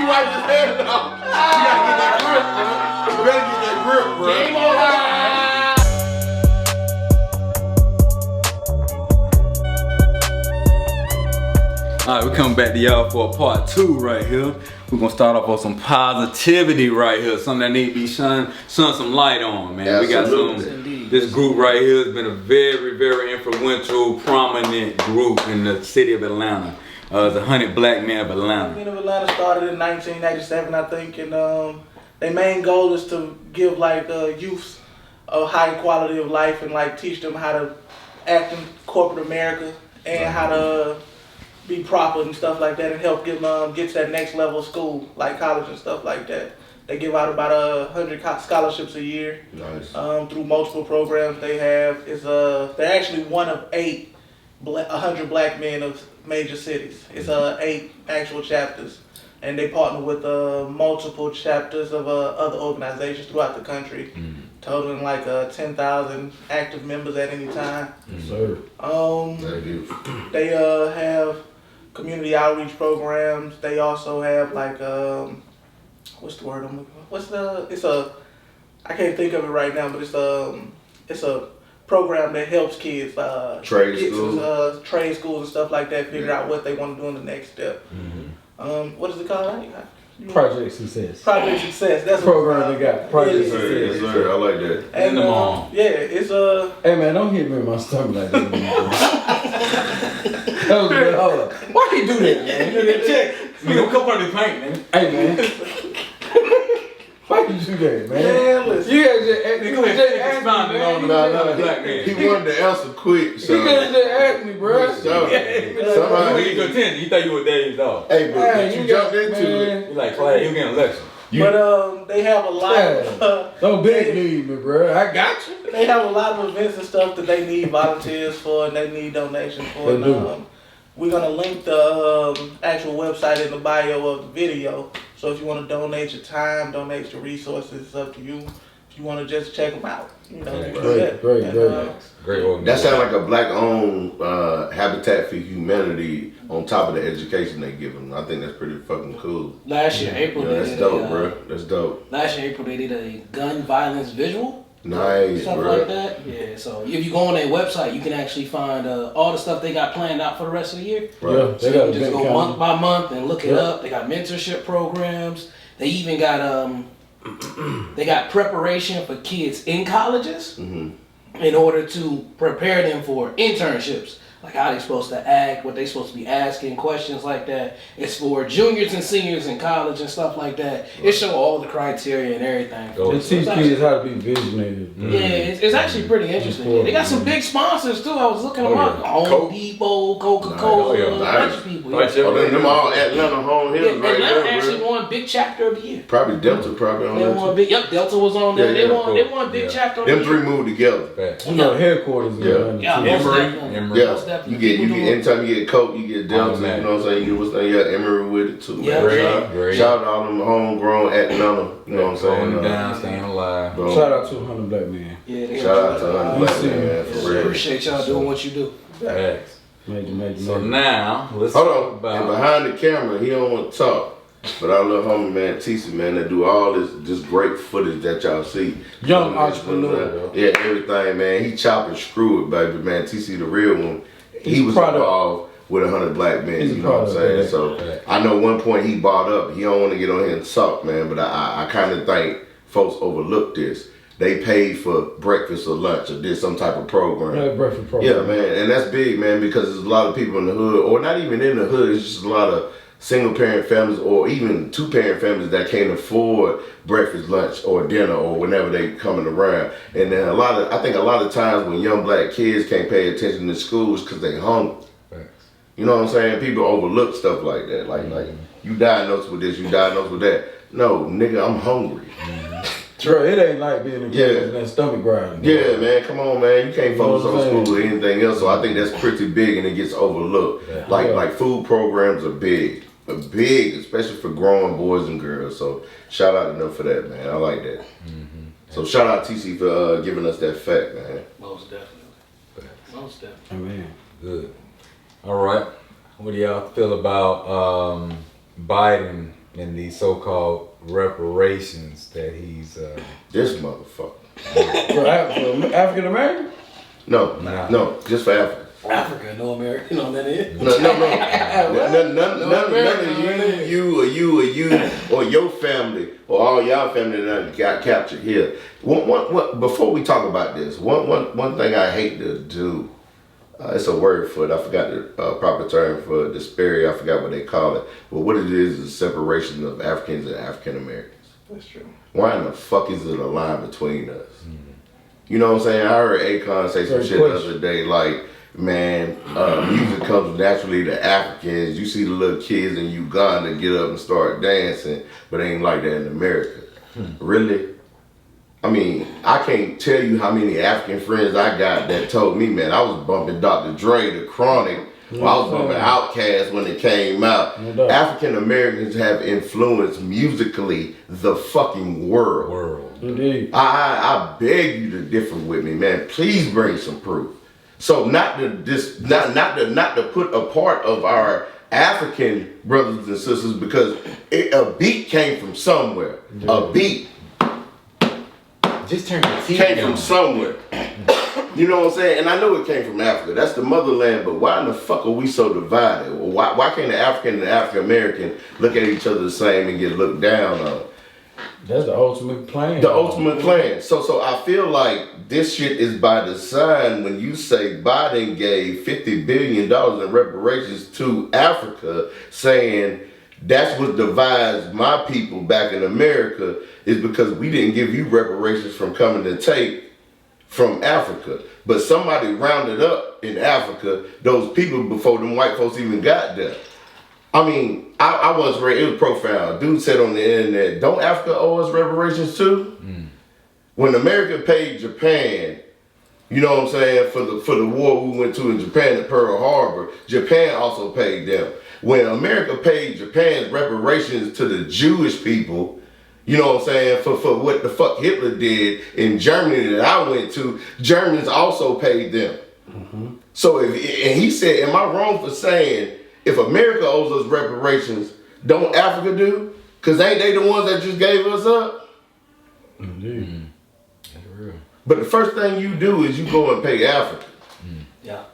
wipe his head off. You gotta get that grip, bro. You better get that grip, bro. Game over. All right, we're coming back to y'all for a part 2 right here. We're gonna start off on some positivity right here, something that need to be shone some light on, man. Absolutely. We got this group right here has been a very, very influential, prominent group in the city of Atlanta. The 100 Black Men of Atlanta. Men of Atlanta started in 1987, I think, and their main goal is to give like youth a high quality of life and like teach them how to act in corporate America and how to be proper and stuff like that, and help get to that next level of school, like college and stuff like that. They give out about 100 scholarships a year. Nice. Through multiple programs they have. They're actually one of 100 black men of major cities. It's 8 actual chapters, and they partner with multiple chapters of other organizations throughout the country, totaling like 10,000 active members at any time. Yes, sir. They have community outreach programs. They also have like what's the word I'm looking for? I can't think of it right now, but it's a program that helps kids Trade get schools. to trade schools and stuff like that, figure out what they want to do in the next step. What is it called? Project Success. Project Success. That's The program they got. Project Yes, Success. sir. I like that. And it's Hey man, don't hit me in my stomach like that. That was good. Hold up. Why you do that, man? Check. Man, don't come from the paint, man. Hey man. Why you do that, man? Man, listen. You guys just Go ahead, expound it on the No, Black man. he wanted to answer quick, so. You guys just asked me, bro. You Somebody. get your attention. You thought you were Dave's dog. Hey, but Hey, you got- jumped into it. man. You like, Clay, you getting a lecture. But they have a lot of Don't big need me, bro. I got you. they have a lot of events and stuff that they need volunteers for and they need donations for. They And, do. we're gonna link the actual website in the bio of the video. So if you want to donate your time, donate your resources, it's up to you. If you want to just check them out, you know, you can do that. Great. And, Great That organization. sounds like a black-owned Habitat for Humanity on top of the education they give them. I think that's pretty fucking cool. Last year, April, Yeah, they that's did dope, bro. That's dope. Last year, April, they did a gun violence visual. Nice, Stuff bro. like that. Yeah, so if you go on their website, you can actually find all the stuff they got planned out for the rest of the year. Right. Yeah, So they you got can a just big go month by month and look it Yeah. up. They got mentorship programs. They even got they got preparation for kids in colleges in order to prepare them for internships. Like how they supposed to act, what they supposed to be asking, questions like that. It's for juniors and seniors in college and stuff like that. It show all the criteria and everything. They teach kids how to be visionary. Yeah, it's actually pretty interesting. They got some big sponsors too. I was looking them up. Home Coke. Depot, Coca-Cola, Oh, yeah. a bunch of people. Nice. Yeah. Oh, them all Atlanta home Yeah, hills right Atlanta there, actually bro. won Big Chapter of the Year. Probably Delta, probably on They that won too. big. Yep, Delta was on there. Yeah, they yeah, won. They won Big Chapter of the Them Year. three moved together. Facts. You know, the headquarters. Yeah. Yeah, most definitely. Emory. Yeah, Most definitely. you get anytime you get Coke, you get Delta. Automatic. You know what I'm saying? You get what's name? Yeah, Emory with it too. Yeah, man. great. Shout out to all them homegrown Atlanta. You know what I'm saying? Going down, staying alive. Bro, Shout out to 100 Black Men. Yeah, they shout out to Black Listen, man for real. appreciate y'all doing what you do. Facts. Major. So now, let's Hold talk on, and about... behind the camera, he don't want to talk. But our little homie man, TC man, that do all this great footage that y'all see. Young entrepreneur. Yeah, everything, man. He chop and screw it, baby, man. TC the real one. He He's was proud of- involved with 100 Black Men. He's You know what I'm proud of saying? that. So I know one point he bought up. He don't want to get on here and talk, man. But I kind of think folks overlook this. They paid for breakfast or lunch or did some type of program. Yeah, breakfast program. Yeah, man, and that's big, man, because there's a lot of people in the hood, or not even in the hood, it's just a lot of single parent families or even 2-parent families that can't afford breakfast, lunch, or dinner, or whenever they coming around. And then I think a lot of times when young black kids can't pay attention to school is because they hungry. Facts. You know what I'm saying? People overlook stuff like that. Like you diagnosed with this, you diagnosed with that. No, nigga, I'm hungry. Bro, it ain't like being in Yeah. that stomach grinding. Yeah, man, come on, man. You can't focus You know what on I'm school or anything else. So I think that's pretty big and it gets overlooked. Yeah. Like food programs are big. Big, especially for growing boys and girls. So shout out to them for that, man. I like that. So shout out TC for giving us that fact, man. Most definitely. Most definitely. Oh, man. Good. All right. What do y'all feel about Biden and these so-called reparations that he's This motherfucker. For African American? No, Nah. no, just for Africa. Africa, no America. You know what that is? No. None of you or your family or all y'all family that got captured here. One, before we talk about this, one thing I hate to do, it's a word for it. I forgot the proper term for disparity. I forgot what they call it. But what it is separation of Africans and African Americans. That's true. Why in the fuck is it a line between us? You know what I'm saying? I heard Akon say some Great shit question. the other day, like, man, music comes naturally to Africans. You see the little kids in Uganda get up and start dancing, but it ain't like that in America. Really? I mean, I can't tell you how many African friends I got that told me, man, I was bumping Dr. Dre, The Chronic, or I was bumping Outkast when it came out. No doubt. African Americans have influenced musically the fucking world. Indeed. I beg you to differ with me, man. Please bring some proof. So not to put a part of our African brothers and sisters because a beat came from somewhere. A beat just turn the TV came on. from somewhere. You know what I'm saying? And I know it came from Africa. That's the motherland. But why in the fuck are we so divided? Why can't the African and the African American look at each other the same and get looked down on? That's the ultimate plan. The ultimate plan. So I feel like this shit is by design when you say Biden gave $50 billion in reparations to Africa, saying that's what divides my people back in America is because we didn't give you reparations from coming to take from Africa. But somebody rounded up in Africa those people before them white folks even got there. I mean, I once read, it was profound. Dude said on the internet, don't Africa owe us reparations too? When America paid Japan, you know what I'm saying, for the war we went to in Japan at Pearl Harbor, Japan also paid them. When America paid Japan's reparations to the Jewish people, you know what I'm saying, for what the fuck Hitler did in Germany that I went to, Germans also paid them. So and he said, am I wrong for saying if America owes us reparations, don't Africa do? Because ain't they the ones that just gave us up? Indeed. That's real. But the first thing you do is you go and pay Africa. Yeah.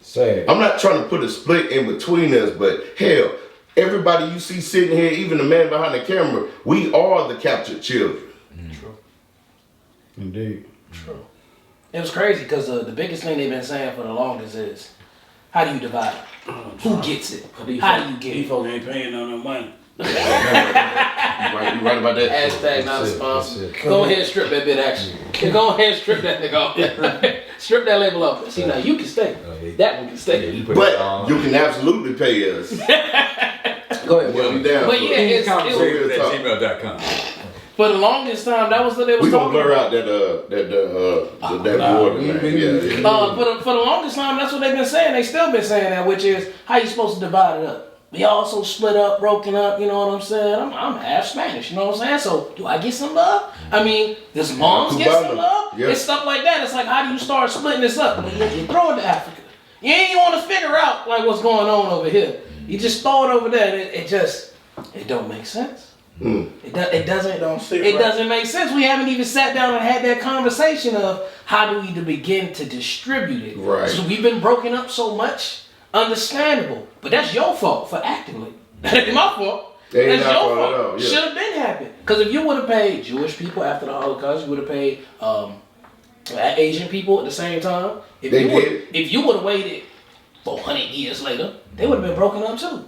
Sad. I'm not trying to put a split in between us, but hell, everybody you see sitting here, even the man behind the camera, we are the captured children. True. Indeed. True. It was crazy because the biggest thing they've been saying for the longest is, how do you divide it? Who gets it? How do you get These it? folks ain't paying no money. You right about that? Hashtag not a That's sponsor. it. Go ahead and strip that bit action. Go ahead and strip that nigga off. Strip that label off. See, now you can stay. That one can stay. You put it But on. you can absolutely pay us. Go ahead. Well, we down. But yeah, it was, Conversation at gmail.com. for the longest time, that was what they was We gonna talking blur about. out that water, man. Yeah. For the longest time, that's what they've been saying. They still been saying that, which is how you supposed to divide it up. We also split up, broken up, you know what I'm saying? I'm half Spanish, you know what I'm saying? So do I get some love? I mean, does moms get some love? Yeah. It's stuff like that. It's like, how do you start splitting this up? Well, you throw it to Africa. You ain't want to figure out like what's going on over here. You just throw it over there, and it don't make sense. It doesn't make sense. We haven't even sat down and had that conversation of how do we begin to distribute it. Right. So we've been broken up so much. Understandable, but that's your fault for acting like that. Ain't my fault. Ain't That's our your fault fault. at all, yeah. Should have been happening. Because if you would have paid Jewish people after the Holocaust, you would have paid Asian people at the same time. If you would have waited 400 years later, they would have been broken up too.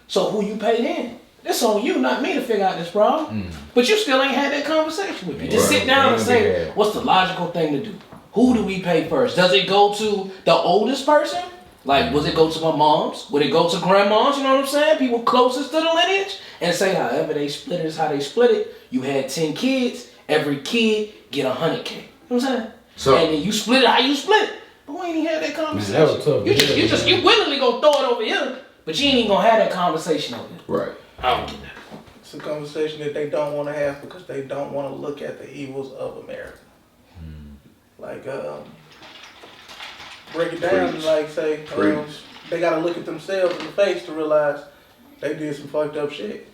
So who you paid in? It's on you, not me, to figure out this problem. But you still ain't had that conversation with me. Just sit down and say, what's the logical thing to do? Who do we pay first? Does it go to the oldest person? Like, was it go to my mom's? Would it go to grandma's? You know what I'm saying? People closest to the lineage. And say, however they split it is how they split it. You had 10 kids. Every kid get 100K. You know what I'm saying? So, and then you split it how you split it. But we ain't even had that conversation. Man, that was tough. You willingly gonna throw it over here, but you ain't even gonna have that conversation over here. right. I don't get that. It's a conversation that they don't want to have because they don't want to look at the evils of America. Like, break it down and like say, they gotta look at themselves in the face to realize they did some fucked up shit.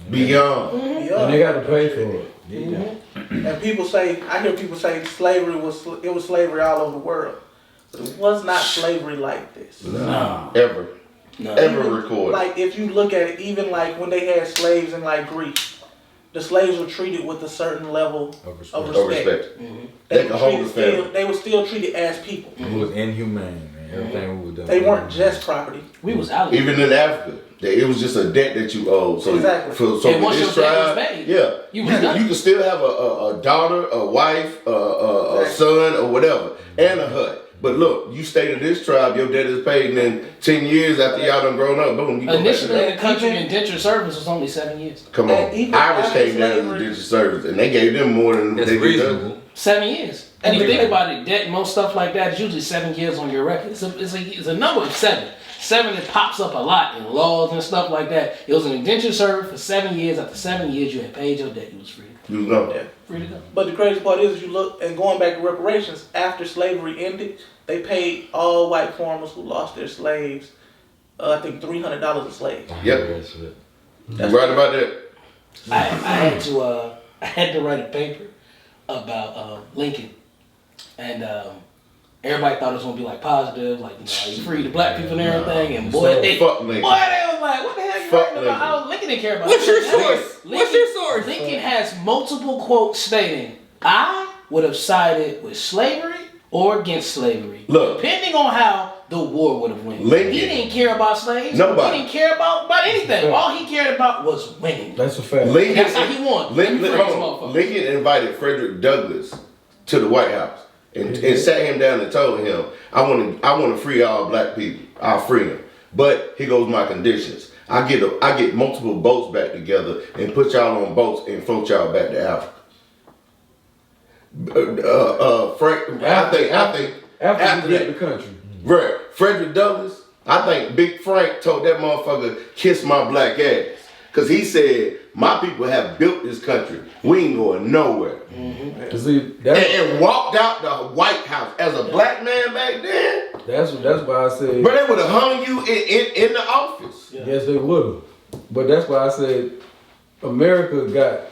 Beyond. And they got to pay for it. And people say, I hear people say slavery was slavery all over the world. But it was not slavery like this. No. Ever. No. Ever Even, recorded. like if you look at it, even like when they had slaves in like Greece, the slaves were treated with a certain level of respect. Of respect. They, could hold the family. they were still treated as people. It was inhumane, man. Everything we was doing. They weren't just property. We was out. Even in Africa, it was just a debt that you owed. So, Exactly. So And once with this your debt tribe, was paid, yeah, you you was done. can still have a daughter, a wife, a son, or whatever, and a hut. But look, you stay to this tribe, your debt is paid, and then 10 years after y'all done grown up, boom, you go back to Initially, that. in the country, indentured service was only 7 years. Come on, And even Irish after came down as slavery- indentured service, and they gave them more than That's they did reasonable. us. 7 years. And if you think about it, debt, most stuff like that is usually 7 years on your record. It's a number of 7. 7 that pops up a lot in laws and stuff like that. It was an indentured service for 7 years. After 7 years, you had paid your debt. You was free. You know. Yeah. Free to go. But the crazy part is, you look and going back to reparations. After slavery ended, they paid all white farmers who lost their slaves, I think $300 a slave. Yep. You right about that? I had to write a paper about Lincoln, and everybody thought it was gonna be like positive, like he freed the black people and everything. And boy, So, they fuck Lincoln. was like, what the hell you Fuck writing about? Oh, Lincoln didn't care about. What's your that. source? What's your source? Lincoln has multiple quotes stating, "I would have sided with slavery or against slavery, Look. depending on how the war would have went." Lincoln. He didn't care about slaves. Nobody. He didn't care about anything. All he cared about was winning. That's a fact. Lincoln, That's how he won. Lincoln invited Frederick Douglass to the White House and sat him down and told him, I want to free all black people. I'll free them. But here goes my conditions. I get multiple boats back together and put y'all on boats and float y'all back to Africa. Frank, I think After we that- get the country. Right. Frederick Douglass, I think Big Frank told that motherfucker, kiss my black ass. Because he said, my people have built this country. We ain't going nowhere. See, that's, And walked out the White House as a black man back then. that's why I said, But they would have hung you in the office. yes, they would have. But that's why I said, America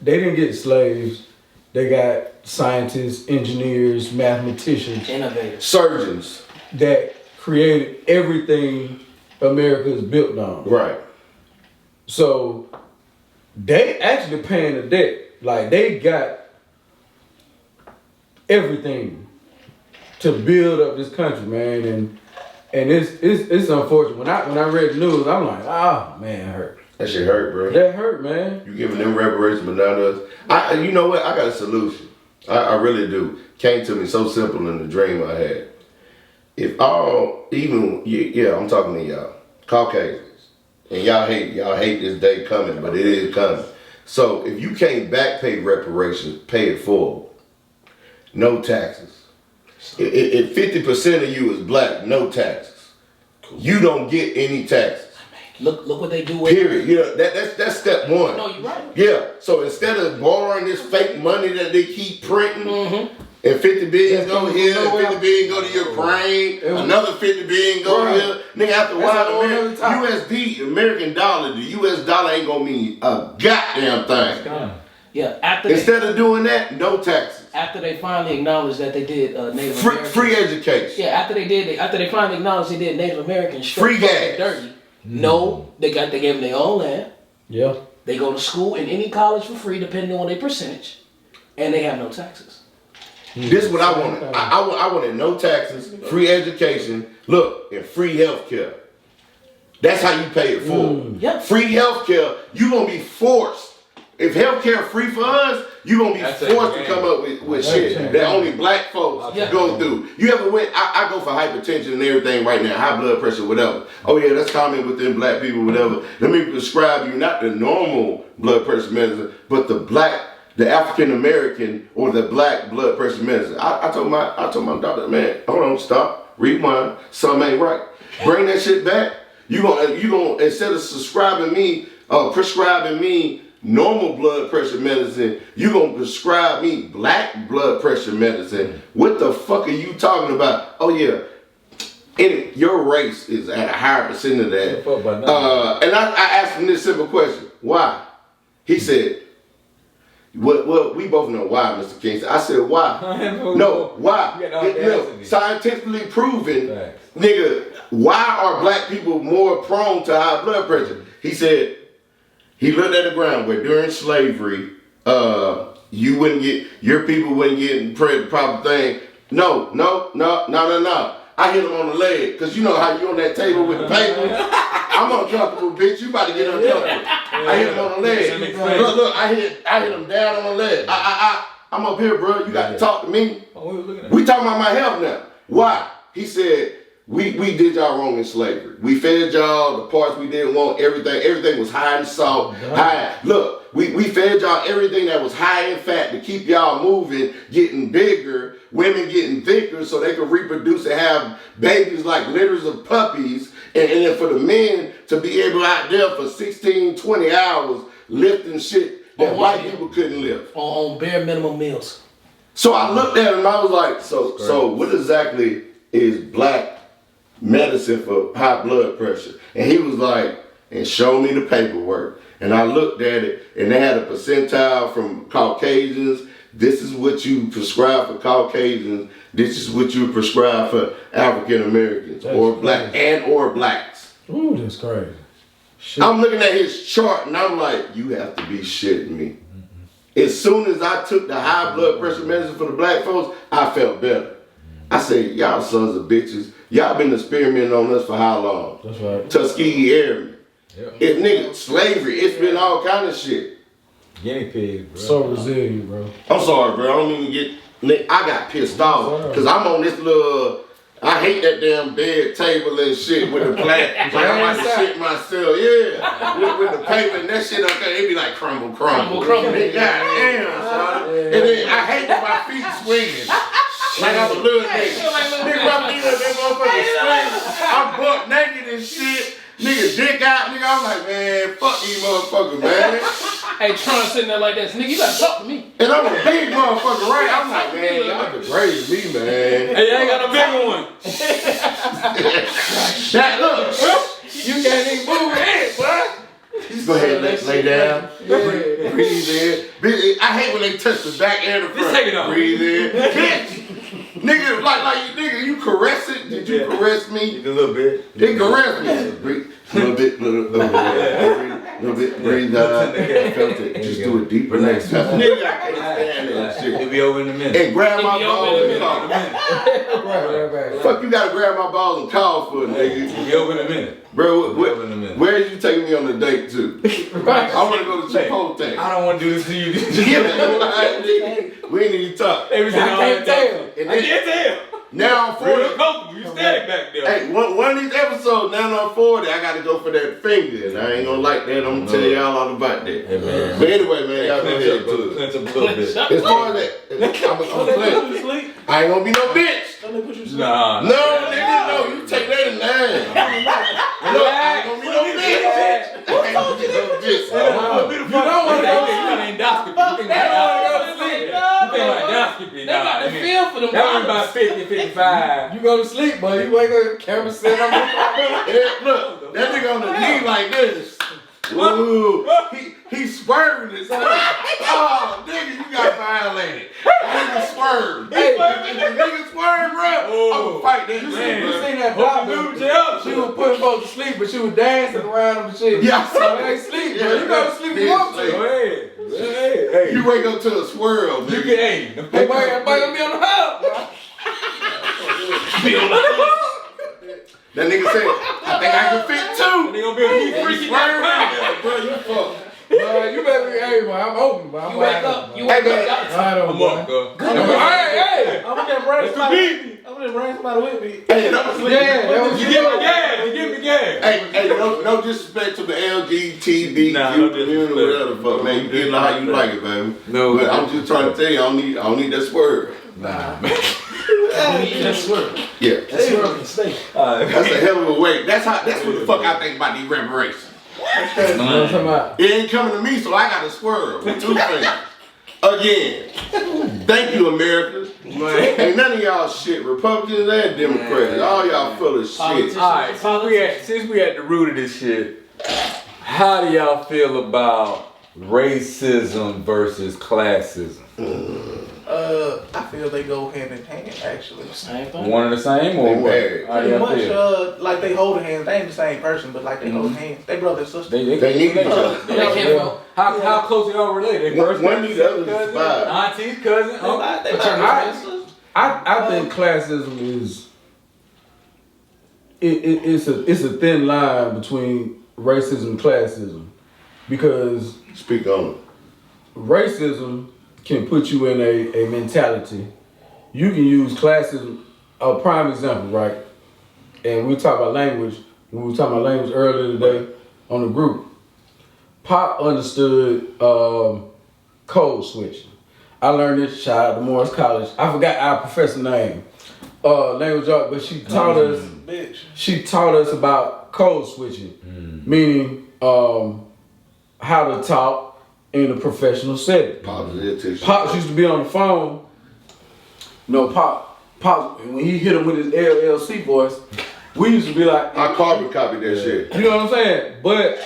they didn't get slaves. They got scientists, engineers, mathematicians Innovators. Surgeons. that created everything America is built on. Right. So they actually paying the debt. Like they got everything to build up this country, man. And it's unfortunate. When I read the news, I'm like, oh man, it hurt. That shit hurt, bro. That hurt, man. You giving them reparations, but not us. You know what? I got a solution. I really do. Came to me so simple in the dream I had. If I'm talking to y'all, Caucasians, and y'all hate this day coming, but it is coming. So if you can't back pay reparations, pay it forward. No taxes. If 50% of you is black, no taxes. You don't get any taxes. Look what they do with Period. You know, that's step one. No, you're right. Yeah. So instead of borrowing this fake money that they keep printing, and 50 billion go here, and 50 billion go to Ukraine, another 50 billion go here. Nigga, after a while, USD, American dollar, the US dollar ain't gonna mean a goddamn thing. Yeah, Instead of doing that, no taxes. after they finally acknowledged that they did Native Americans. Free education. Yeah, after they finally acknowledged they did Native Americans Free gas. dirty. No, they gave them their own land. Yeah. They go to school in any college for free, depending on their percentage, and they have no taxes. This is what I wanted. I wanted no taxes, free education, look, and free health care. That's how you pay it forward. Yep. Free health care, you gonna be forced. If health care free for us, you gonna be forced to come up with shit that only black folks go through. You ever went, I go for hypertension and everything right now, high blood pressure, whatever. Oh yeah, that's common within black people, whatever. Let me prescribe you not the normal blood pressure medicine, but the African American or the black blood pressure medicine. I told my doctor, man, hold on, stop, rewind, something ain't right. Bring that shit back. You gonna instead of prescribing me normal blood pressure medicine, you gonna prescribe me black blood pressure medicine. What the fuck are you talking about? Oh yeah, your race is at a higher percent of that. And I asked him this simple question. why? He said, well, we both know why, Mr. Kingston. I said, why? No, why? Scientifically proven, nigga, why are black people more prone to high blood pressure? He said, he looked at the ground where during slavery, you wouldn't get, your people wouldn't get the proper thing. No. I hit him on the leg, cause you know how you on that table with the paper. I'm uncomfortable, bitch. You about to get uncomfortable. I hit him on the leg. Look, I hit him down on the leg. I'm up here, bro. You got to talk to me. We talking about my health now. Why? He said, we did y'all wrong in slavery. We fed y'all the parts we didn't want, everything. Everything was high in salt, high. Look, we fed y'all everything that was high in fat to keep y'all moving, getting bigger, women getting thicker so they could reproduce and have babies like litters of puppies. And then for the men to be able out there for 16, 20 hours lifting shit that white people couldn't lift. On bare minimum meals. So I looked at him and I was like, so what exactly is black medicine for high blood pressure? And he was like, and show me the paperwork. And I looked at it and they had a percentile from Caucasians. This is what you prescribe for Caucasians. This is what you prescribe for African Americans or black or blacks. Ooh, that's crazy. Shit. I'm looking at his chart and I'm like, you have to be shitting me. As soon as I took the high blood pressure medicine for the black folks, I felt better. I said, y'all sons of bitches, y'all been experimenting on us for how long? That's right. Tuskegee Airmen. Yep. It nigga, slavery, it's been all kind of shit. Guinea pig, bro. So resilient, bro. I'm sorry, bro. I don't even get. I got pissed off because I'm on this little. I hate that damn bed table and shit with the plastic. Like I'm about to shit myself. Yeah, with the paper and that shit up there, it be like crumble. Crumble. Goddamn, son. And then I hate that my feet swinging. Like I'm a little nigga. Nigga, my feet up, that motherfucker swinging. I'm butt naked and shit. Nigga dick out, nigga. I'm like, man, fuck these motherfuckers, man. Hey, Tron sitting there like this, nigga, you gotta talk to me. And I'm a big motherfucker, right? I'm like, man, y'all degrade me, man. Hey, I ain't got a bigger one. That look, You can't even move it, boy. just go ahead and lay down. Breathe in. I hate when they touch the back and the front. Just take it off. Breathe in. Bitch. Nigga, nigga, you caress it? Did you caress me? A little bit. It caressed me. Breathe. Little bit, little bit, breathe out. I felt it. Just do it deeper next time. Nigga, I can't stand that shit. It'll be over in a minute. And grab my balls and call. Right. Fuck, you gotta grab my balls and call for it, nigga. It'll be over in a minute. Bro, Over in a minute. where did you take me on a date to? I wanna go to Chipotle. I don't want to do this to you. We ain't even talk. Every I can't tell. And I then, can't tell. now I'm 40. Real comfortable. You static back there. Hey, one of these episodes, now I'm 40, I gotta go for that finger. And I ain't gonna like that. I'm gonna tell y'all all about that. Hey, man. But anyway, man, y'all go ahead to it. Clench up a little bit. As far as that, I'm playing. Sleep. I ain't gonna be no bitch. Don't they put you to sleep? Nah. No, nigga, no, you take that in line. Look, I ain't gonna be no bitch. I ain't gonna be no bitch. You don't want to go to endoscopy. You think about endoscopy. You think about endoscopy. They got the feel for them. That was about 50, 55. You go to sleep, but you wake up, camera set on Yeah, look, that nigga on the knee like this. Ooh, he swerving this. Oh, nigga, you got violated. Nigga swerve. Hey, if the nigga swerve, bro, I'm gonna fight that You nigga. seen that doctor? She was putting folks to sleep, but she was dancing around them and shit. Yeah. So they sleep, bro. You go to sleep if you want to. Go ahead. Hey. You wake up to a swirl, You nigga. can, hey. The Hey, boy, everybody gonna be on the house, bro. That nigga said, I think I can fit two. They gonna be a heat freaky Swerve, bro, you fuck. Bro, you better be, hey, bro, I'm open, bro. I'm You wake wide up. open, You bro. wake Hey, up. Wide open, I'm bro. up, go. Hey, I'm gonna just bring That's somebody. I'm gonna bring somebody with me. Hey, no, yeah, that was You give me gas. You give me gas. hey, no disrespect to the LGBTQ Nah, no community, whatever the fuck, man. You get it how you like it, baby. No. But I'm just trying to tell you, I don't need that swerve. Nah, man. That's swerve. Yeah. That's swerve and stay. That's a hell of a way. That's what the fuck I think about these reparations. You know what I'm talking about? It ain't coming to me, so I gotta swerve with two fingers. Again. Thank you, America. Ain't none of y'all shit, Republicans and Democrats. All y'all full of shit. Alright, since we at the root of this shit, How do y'all feel about racism versus classism? I feel they go hand in hand, actually. Same thing. One and the same, or They what? married. How do Pretty y'all much, feel? like they hold hands. They ain't the same person, but like they hold hands. They brother and sister. They need each other. They can't vote. How close are y'all related? One First need the other cousin, spot. auntie's cousin, They uncle? not Paternal sisters. I think classism is it's a thin line between racism and classism, because Speak on it. racism can put you in a mentality. You can use classism, a prime example, right? And we talk about language. When we were talking about language earlier today on the group, Pop understood code switching. I learned this, shout out to Morris College. I forgot our professor name, language art, but she taught us. Bitch. She taught us about code switching, meaning how to talk in a professional setting. Positive tissue. Pops used to be on the phone. No, Pop, when he hit him with his LLC voice, we used to be like, I carbon copied that shit. you know what I'm saying? But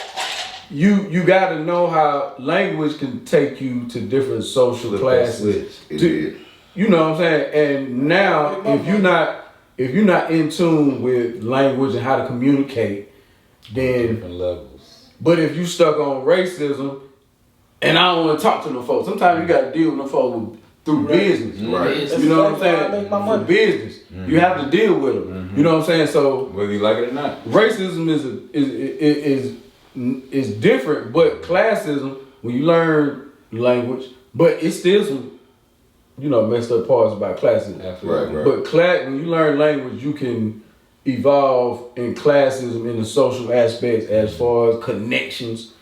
you got to know how language can take you to different social classes. It is. You know what I'm saying? And now, if you're not in tune with language and how to communicate, then. Different levels. But if you stuck on racism, and I don't want to talk to no folks, sometimes you got to deal with no folks through business. Right. Business. You know what I'm That's how I saying? make my For money. business, you have to deal with them. You know what I'm saying? So Whether you like it or not. racism is different, but classism, when you learn language, but it's still some messed up parts about classism. Absolutely. Right. But when you learn language, you can evolve in classism in the social aspects as far as connections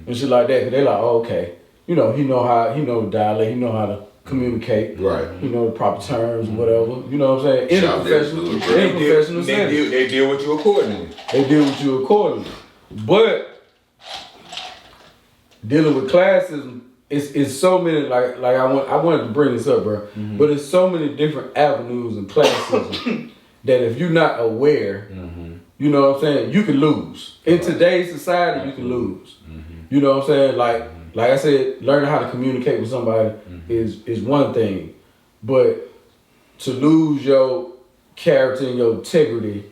and shit like that. Cause they're like, oh, okay, he know the dialect, he know how to communicate, Right. he know the proper terms, whatever. You know what I'm saying? In a Shout out there, professional, dude, in bro. a professional setting, They deal with you accordingly. they deal with you accordingly. But dealing with classism, it's so many like I wanted to bring this up, bro. But it's so many different avenues in classism that if you're not aware, you know what I'm saying, you can lose. In today's society, you can lose. You know what I'm saying? Like I said, learning how to communicate with somebody is one thing, but to lose your character and your integrity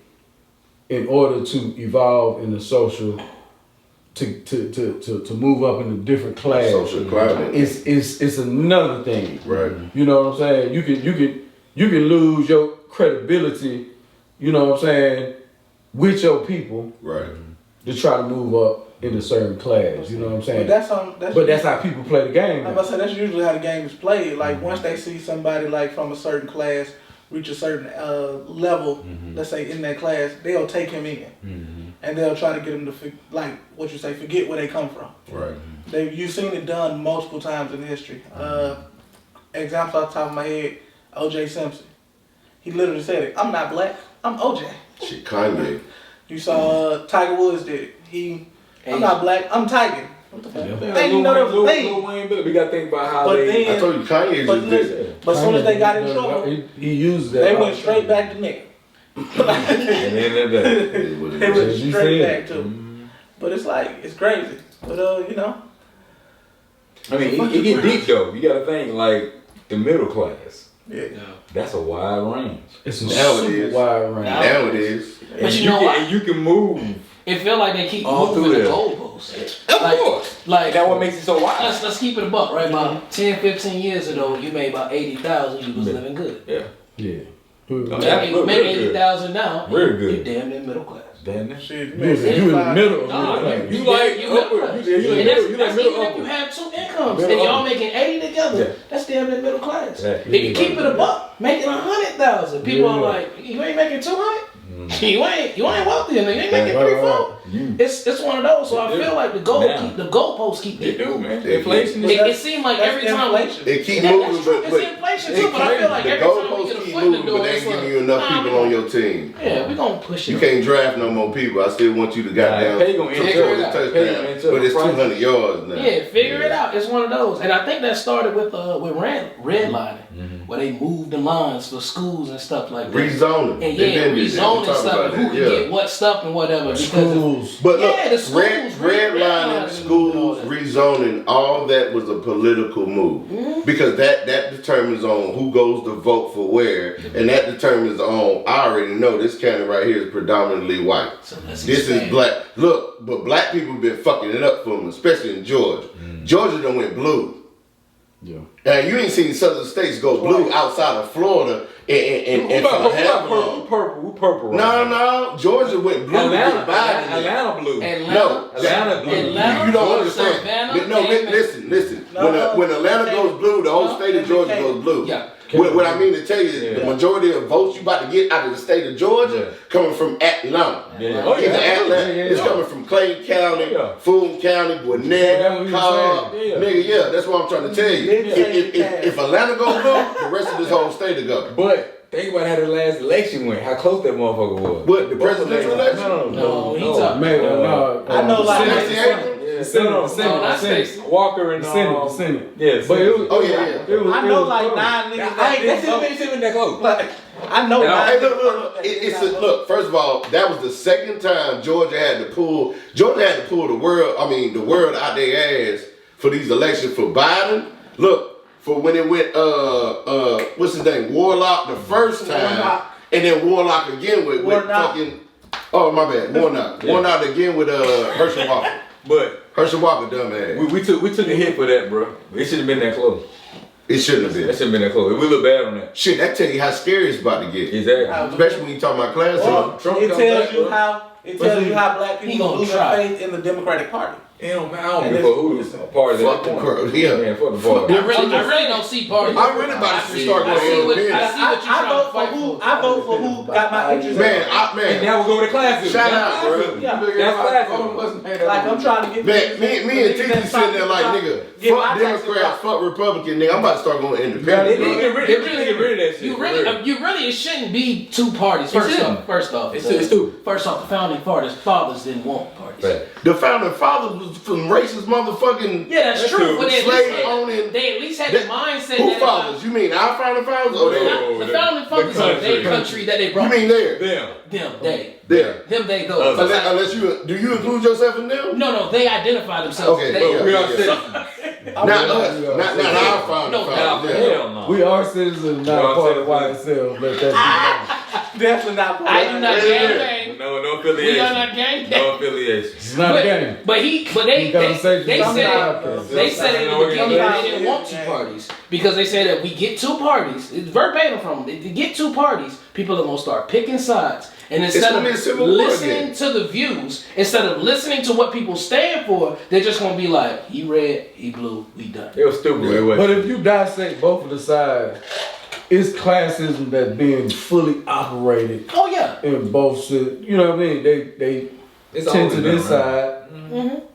in order to evolve in the social, to move up in a different class, Social climate. it's another thing. Right. You know what I'm saying? You can lose your credibility, you know what I'm saying, with your people Right. to try to move up in a certain class. You know what I'm saying? But That's how people play the game. I'm now. about to say that's usually how the game is played. Like once they see somebody like from a certain class reach a certain level, let's say in that class, they'll take him in, and they'll try to get him to forget where they come from. Right. You've seen it done multiple times in history. Example off the top of my head, O.J. Simpson. He literally said it. I'm not black. I'm O.J. Shit, Kanye. You saw Tiger Woods did it. I'm not black. I'm Tiger. What the fuck? Yeah. They didn't know that was a thing. Lil Wayne, but we got to think about how But they. then- I told you Kanye But just did listen, it. but as soon as they got in trouble, he used that. they went straight back to nigga. At the end of the day. It is what it They is. went As you straight said. back to him. But it's like, it's crazy. But I mean, it get deep though. You got to think like the middle class. yeah. That's a wide range. It's a Now it super is. wide range. Now it is. But you know what? And you can move. It feel like they keep All moving through the there. goalposts. Of Like- course. Like That's what makes it so wide. let's keep it a buck, right? About 10, 15 years ago, you made about 80,000. You was living good. Yeah. Yeah. Okay. You make 80,000 now. and Very good. You damn near middle class. Damn it. Shit, Yeah, you in the middle of Nah, middle class. You like you upper. middle class. You like And middle. that's You like even middle if you upper. have two incomes Middle and y'all upper. making 80 together. Yeah. That's damn near middle class. Yeah. If you keep it a buck, making 100,000, people are Yeah. like, you ain't making 200. You ain't wealthy enough. You ain't making Right, 3, right, 4. It's one of those. So I They do. feel like the goalposts keep They getting do, moved. man. They Inflation do. is. It seems like That's every time inflation. It keep That's moving, true. but It's inflation it too, but I feel like the every time we goalposts get a keep foot in the moving, door, but they it's ain't like, giving you enough nah, people on your team. Yeah, we gonna push it. You can't draft no more people. I still want you to goddamn Pay gonna control enter the it out. Pay gonna touchdown, enter but it's the price. 200 yards now. Yeah, figure it out. It's one of those, and I think that started with redlining. where they moved the lines for schools and stuff like that. Rezoning. And They yeah, been doing that. We rezoning talked stuff about and who that, can yeah. get what stuff and whatever. Schools. But look, Yeah, the schools, redlining schools, rezoning, all that was a political move. Because that determines on who goes to vote for where, and that determines on, I already know this county right here is predominantly white. So let's This expand. is black. Look, but black people been fucking it up for them, especially in Georgia. Georgia done went blue. Yeah. And you ain't seen southern states go blue outside of Florida and Who for purple. No, Georgia went blue. Atlanta blue. No, Atlanta blue. You don't understand. Savannah, No, and- listen. No, When Atlanta goes blue, the whole state of Georgia goes blue. Yeah. What I mean to tell you is the majority of votes you about to get out of the state of Georgia coming from Atlanta. Yeah. Oh, yeah. Atlanta. It's coming from Clayton County, Fulton County, Gwinnett, Cobb. Nigga, yeah, that's what I'm trying to tell you. If Atlanta goes blue, the rest of this whole state will go. But think about how the last election went. How close that motherfucker was. What, the presidential election? No, he talking. Man, no. I know, like, The Senate. Walker and The Senate. Yes. But it was. Oh, yeah. It was, I it know was like close. 9 niggas That that didn't vote. shit that close. Like, I know And 9 Hey, niggas look. that Look, first of all, that was the second time Georgia had to pull the world out their ass for these elections for Biden. Look, for when it went, what's his name, Warlock the first time, Warnock. and then Warlock again with Warnock. fucking, oh my bad, Warnock. Warnock again with Herschel Walker. But Herschel Walker, dumbass. we took a hit for that, bro. It should have been that close. It shouldn't have That been. should have been that close. We look bad on that. Shit, that tell you how scary it's about to get. Exactly. Especially when you talk about classism. Trump it come tells back, you bro. how black He people gonna lose try. faith in the Democratic Party. I don't give a who the party Fuck the crowd. Yeah. Man, fuck the party. I really don't see parties. I'm really about to start I see going what in. you're trying to fight for. I vote for who got my interest. Man, And now we're going to classes. shout out, bro. Yeah. That's classic. Like I'm trying to get Man, me and Titi sitting there like, nigga, fuck Democrats, fuck Republican, nigga. I'm about to start going They independent. need bro. to get rid of that shit. You really, it shouldn't be two parties. First off, It's stupid. First off, the founding fathers didn't want parties. Right. The founding fathers was from racist motherfucking Yeah, that's true. But slave owning. they at least had the mindset Who that fathers? You mean our founding fathers? Or No. they? the founding fathers of their country that they You brought. mean there? Them. They. There. Them, they, those. Unless do you include yourself in them? No, they identify themselves. Okay, They, yeah. We are citizens. Not us. Not our founding No, fathers. Yeah. Hell no. We are citizens, not part of YSL. Let that Definitely not. I do not gang. No We affiliation. are not gang. No affiliation. be. It's not a game. But they said it. They said it in the beginning that they didn't want two parties because they said that we get two parties. It's verbatim from them. If you get two parties, people are gonna start picking sides, and instead gonna be a civil of war listening again. to the views, instead of listening to what people stand for, they're just gonna be like, he red, he blue, we done. It was stupid. It was. But if you dissect both of the sides, it's classism that's being fully operated Oh yeah. in both sides. You know what I mean? They It's tend to always this been, side,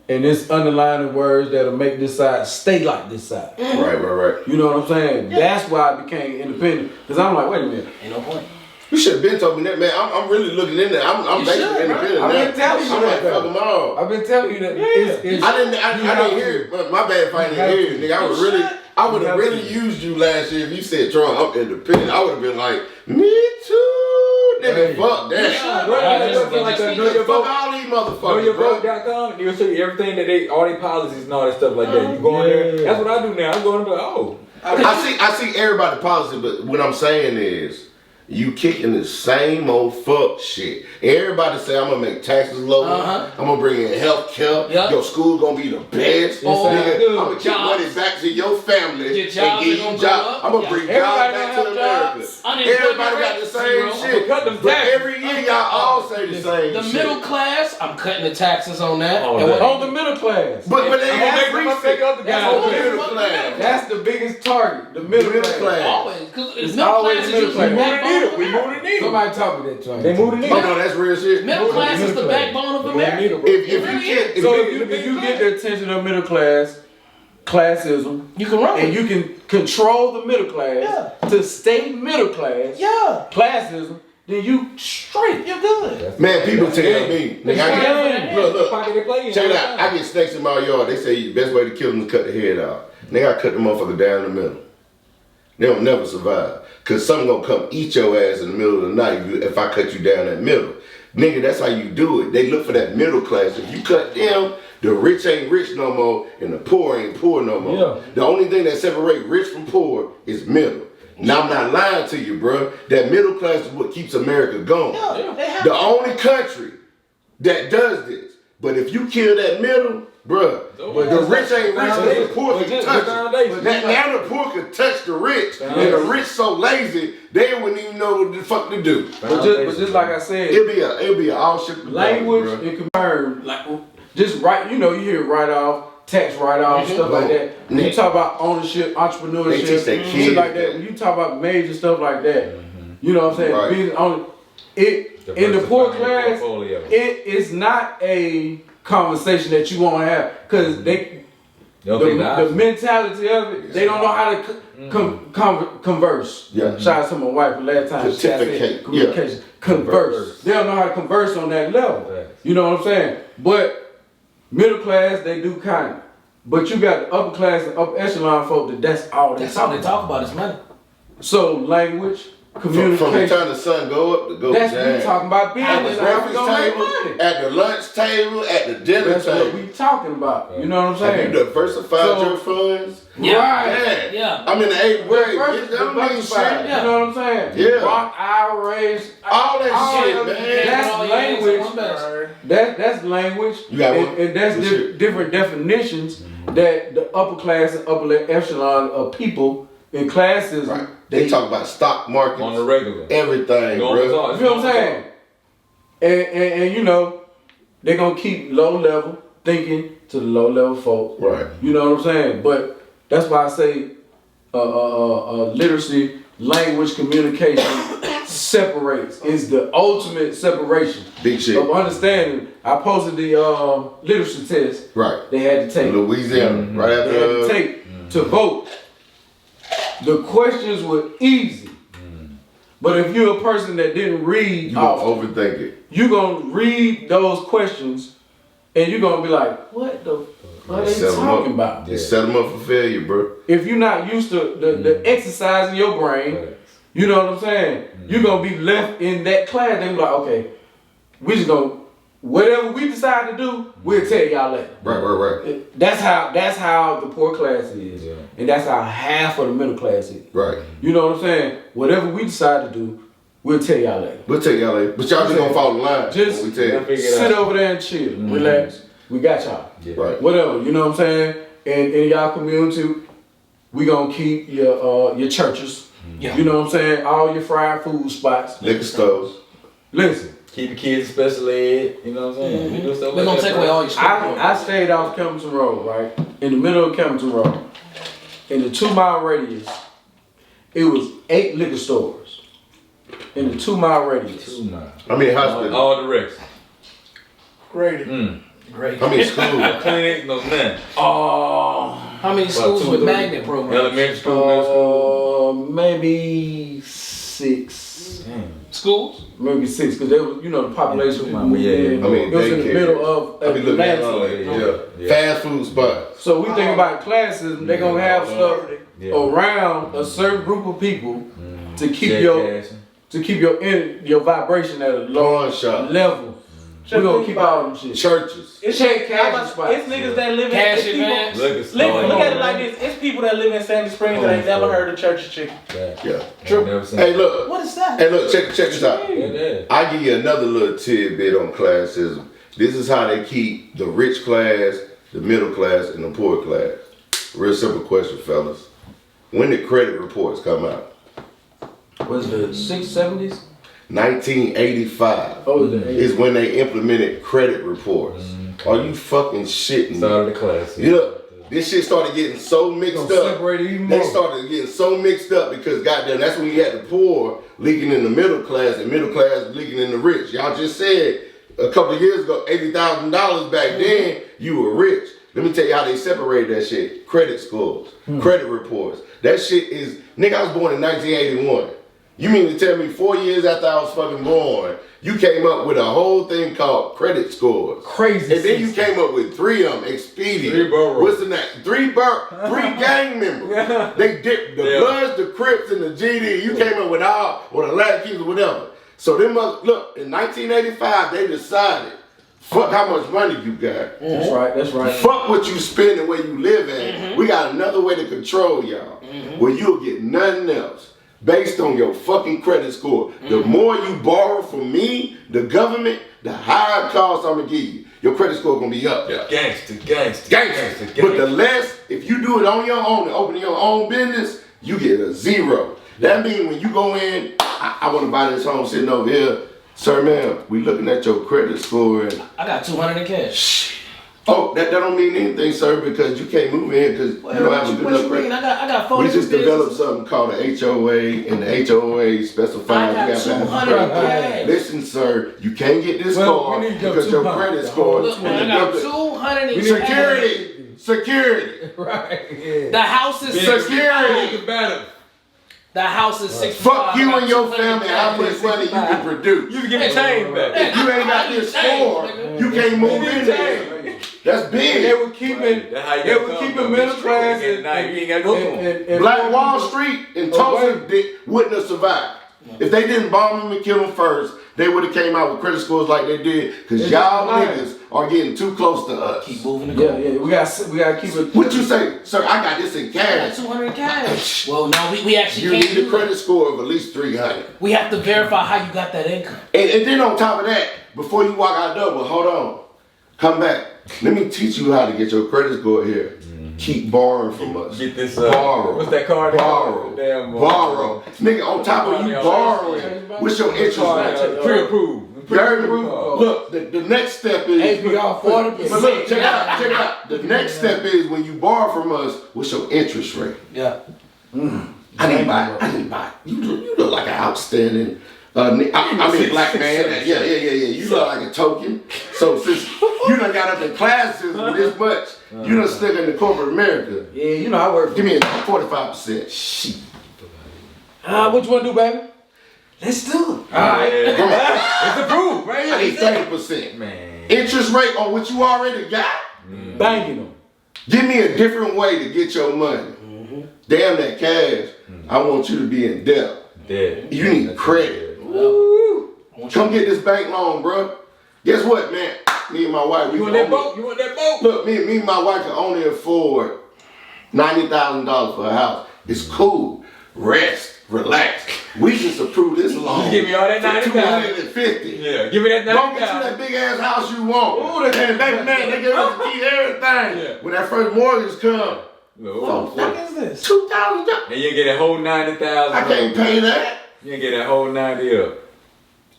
and it's underlining words that'll make this side stay like this side. Right. You know what I'm saying? That's why I became independent. Because I'm like, wait a minute. Ain't no point. You should have been told me that, man. I'm really looking in there. I'm You basically should, independent I've now. been telling you I'm like, that, fuck them all. I've been telling you that. It's, I didn't hear it. My bad if I didn't hear it, nigga. I would have really used you last year if you said, Trump, I'm independent. I would have been like, me too, nigga. Hey. Fuck that. Fuck all these motherfuckers, bro. NoYourVote.com, you'll see everything that all their policies and all that stuff like that. You go on there. That's what I do now. I'm going to be like, oh. I see everybody policy, but what I'm saying is, you kicking the same old fuck shit. Everybody say I'm gonna make taxes lower. I'm gonna bring in health care. Yep. Your school gonna be the best. Oh, Nigga, good. I'm gonna keep Jobs. money back to your family Your and jobs give are gonna you go jobs. up. I'm gonna Yeah. bring Everybody jobs back gonna to have America. Unemployment Everybody got rate, the same zero. shit. Cut them But taxes. every year y'all all say the same The shit. middle class, I'm cutting the taxes on that. Oh, And what- on the middle class. But they I'm ain't gonna free make other guys. on the That's middle what- class. That's the biggest target. The middle Middle class. class. Always, because It's middle always class is middle usually the class. backbone of We America. moved the needle. Somebody taught me that joint. They moved the Oh needle. no, that's real shit. Middle class is the Middle class. backbone of America. If you really can't, is. So if you get the attention of middle class, classism, You can run. and you can control the middle class to stay middle class, Yeah, classism, then you straight. you're good. man, people tell me, nigga, Yeah. look, Pocket they play in. check it out. I get snakes in my yard. They say the best way to kill them is cut the head off. Nigga, I cut the motherfucker down the middle. they'll never survive. Cause something gonna come eat your ass in the middle of the night if I cut you down that middle. Nigga, that's how you do it. They look for that middle class. If you cut them, the rich ain't rich no more and the poor ain't poor no more. Yeah. The only thing that separates rich from poor is middle. Now I'm not lying to you, bro. That middle class is what keeps America going. Yeah, they have The only country that does this. But if you kill that middle, bruh, the rich ain't rich and the poor can touch it. Now the poor can touch the rich, and the rich so lazy they wouldn't even know what the fuck to do. But just like I said, It'll be all shit. language and confirm, like just right. You know, you hear write off, tax write off, stuff like that. When you talk about ownership, entrepreneurship, They teach their shit kids like that. When you talk about major stuff like that, you know what I'm saying? Right. Being on it in the poor class, it is not a conversation that you want to have because the mentality of it, they don't know how to converse. Yeah. Shout out to my wife the last time. She Certificate. said communication. Converse. They don't know how to converse on that level. You know what I'm saying? But middle class, they do kind of. But you got the upper class and upper echelon folk that's all they That's all talk they talk about is money. So language, From the communication. time the sun go up to go That's down. what we talking about At the business. How we breakfast gonna make table, money? at the lunch table, at the dinner That's what table. we talking about. You know what I'm Have saying? you diversified So- your funds? Right. Yeah. I'm in the 8th grade. Bitch, that don't mean Diversified. shit. You know what I'm saying? Yeah. Rock IRAs. All that shit, that- man. That's language. That's language. You got one? And that's Good shit. different definitions that the upper class and upper echelon of people in classes. Right. They talk about stock market, On the regular. everything, Going bro. bizarre. You feel what I'm saying? And you know, they're gonna keep low level thinking to the low level folks. Right. You know what I'm saying? But that's why I say literacy, language, communication separates. Is the ultimate separation Big shit. of understanding. I posted the literacy test Right. they had to take. Louisiana, right They had to after. take to vote. The questions were easy. But if you're a person that didn't read You gonna often, overthink it. you're going to read those questions and you're going to be like, what the fuck are they Set 'em talking up. about? Just set them up for failure, bro. If you're not used to the exercise in your brain, you know what I'm saying? You're going to be left in that class. They be like, okay, we just going to, whatever we decide to do, we'll tell y'all later. Right. That's how the poor class is. Yeah. And that's how half of the middle class is. Right. You know what I'm saying? Whatever we decide to do, we'll tell y'all later. We'll take y'all later. But y'all just gonna fall in line. Just when we tell you. sit over there and chill, relax. We got y'all. Right. Whatever, you know what I'm saying? And in y'all community, we gonna keep your churches. Yeah. You know what I'm saying? All your fried food spots. Liquor stores. Listen, Keep your kids special ed, you know what I'm saying? You do stuff We're like gonna that, take bro. away all your stuff. I stayed off Kempton Road, right? In the middle of Kempton Road. In the 2-mile radius, it was 8 liquor stores. In the 2-mile radius. 2 miles. I mean hospital. All directions. Great. Great. I mean school. Clinic, no nothing. How many schools 2, with 3. magnet programs? Elementary school, middle school. Maybe 6. Schools? Maybe 6, because they was, you know, the population was moving in. I mean, it was in the daycare. middle of I be looking at landscape. yeah. Fast food spot. So we think about classes, they're gonna have stuff Yeah. around a certain group of people to keep Check your vibration at a low Pawn shop. level. We're gonna keep all them shit. Churches. It's Check cash it's spots. niggas that live in Cash it's people- advance. Look at it like this. It's people that live in Sandy Springs that ain't never heard of Church of Chicken. Yeah. True. Never seen Hey look. What is that? Hey look, check this out. Yeah. I give you another little tidbit on classism. This is how they keep the rich class, the middle class, and the poor class. Real simple question, fellas. When did credit reports come out? Was the 670s? 1985 Oh, the 80s. is when they implemented credit reports. Are you fucking shitting me? Started the class. You look, this shit started getting so mixed Gonna up. separate it even They more. started getting so mixed up because goddamn, that's when you had the poor leaking in the middle class and middle class leaking in the rich. Y'all just said a couple of years ago, $80,000 back then, you were rich. Let me tell you how they separated that shit. Credit scores, credit reports. That shit is, nigga, I was born in 1981. You mean to tell me 4 years after I was fucking born, You came up with a whole thing called credit scores. Crazy. And then you came up with 3 of them, Expedia. 3 boroughs. What's the name? 3 gang members. Yeah. They dipped the Bloods, the Crips, and the GD. You came up with all, or the Latin Keys or whatever. So them, look, in 1985, they decided, fuck how much money you got. That's right. That's right. Fuck what you spend and where you live at. We got another way to control y'all. Where you'll get nothing else. Based on your fucking credit score. The more you borrow from me, the government, the higher cost I'm gonna give you. Your credit score gonna be up there. Gangster. But the less, if you do it on your own and open your own business, you get a 0. That means when you go in, I wanna buy this home sitting over here. Sir, ma'am, we looking at your credit score and I got 200 in cash. oh, that don't mean anything, sir, because you can't move in because you don't have a good enough credit. I got 40. We just developed something called an HOA, and the HOA specifies I got you got to have 200 credit. cash. Listen, sir, you can't get this Well, car we need your because your 200. credit score. Look, man, I got 200 in cash. Security. Right. Yeah. The house is Security. Better. The house is 65. Fuck you I got and your 200 family. How much money you can produce? You can get your chain back. If you ain't got this score, you can't move in there. That's And they big. were keeping, That's how you they gotta were come, keeping though. middle class You ain't gotta go for 'em. and Black Wall Street and Tulsa wouldn't have survived. If they didn't bomb them and kill them first, they would have came out with credit scores like they did. Because y'all niggas are getting too close to us. Keep moving the Yeah, goal. yeah, we gotta keep it. What you say? Sir, I got this in I got cash. 200 in cash. Well, no, we actually You can't need a do credit that. score of at least 300. We have to verify how you got that income. And then on top of that, before you walk out the door, hold on. Come back. Let me teach you how to get your credit score here. Keep borrowing from us. Get this, borrow. what's that card? Borrow. Damn, Borrow. Nigga, on top of you borrowing, what's your interest rate? Pre-approved. You heard me? Look, the next step is APR 40%. But look, check it out. The next step is when you borrow from us, what's your interest rate? Yeah. I didn't buy. You look like an outstanding. I mean, black man. Yeah. You look like a token. So since you done got up in classes with this much, you done stuck in the corporate America. Yeah, you know I work. Give me a 45%. Shit. What you wanna do, baby? Let's do it. Alright. It's approved, I right? need 30%. Man. Interest rate on what you already got. Banking them. Give me a different way to get your money. Damn that cash. I want you to be in debt. Dead. You need credit. Come get this bank loan, bro. Guess what, man? Me and my wife, You want that boat? You want that boat? Look, me and my wife can only afford $90,000 for a house. It's cool. Rest, relax. We just approved this loan. You give me all that for 90,000. $250. Yeah, give me that Go get you 90,000. that big ass house you want. Ooh, baby, man, they give us the key to everything. Yeah. When that first mortgage come, No. What is this? $2,000. And you get that whole 90,000. I can't pay that. You get that whole 90 up.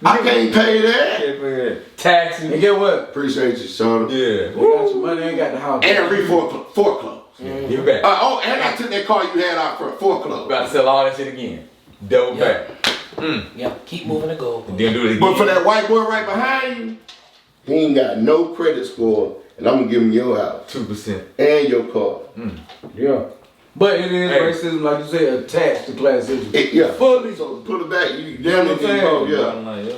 I can't pay that. Can't pay that. Taxes. And get what? Appreciate you, Sean. Yeah. You got your money, ain't got the house. And foreclose. You back. Oh, and I took that car you had out for foreclose. About to sell all that shit again. Double back. Yep. Keep moving the goal. And then do it again. But for that white boy right behind you, he ain't got no credit score, and I'm gonna give him your house 2%. and your car. Yeah. But it is Hey. racism, like you said, attached to classism. Yeah. Fully. So put it back. You damn near get both. Yeah.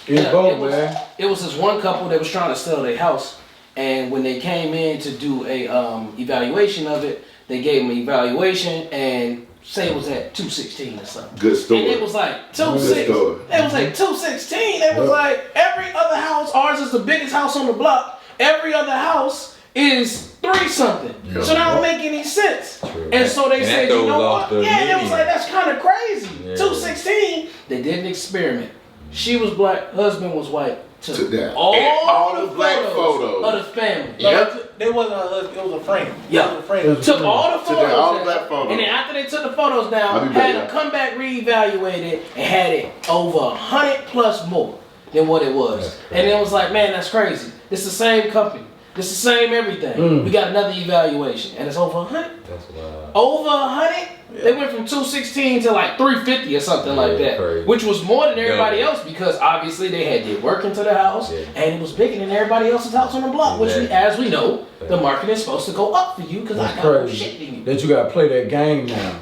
It's Yeah, both, man. It was this one couple that was trying to sell their house, and when they came in to do a evaluation of it, they gave them an evaluation and say it was at 216 or something. Good story. And it was like Good 216. story. It was like 216. It was like every other house. Ours is the biggest house on the block. Every other house is 3 something. Yeah. So that don't make any sense. True. And so they And said, that you know throws off what? the Yeah, it was median. like that's kind of crazy. Yeah. 216. They did an experiment. She was black, husband was white. Took that. All, And all the the black photos. of the family. Yep. They wasn't a husband, it was a friend. Yeah. It was a friend. Took all the Took photos all the down, black photos. and then after they took the photos I'll down, be back, had yeah. them come back, reevaluated, and had it over 100 plus more than what it was. And it was like, man, that's crazy. This the same company. This the same everything. We got another evaluation, and it's over 100. That's wild. Over 100. They went from 216 to like 350 or something like that, crazy. which was more than everybody else because obviously they had did work into the house and it was bigger than everybody else's house on the block. Which, we, as we know, the market is supposed to go up for you because I got more shit than you. That you gotta play that game now.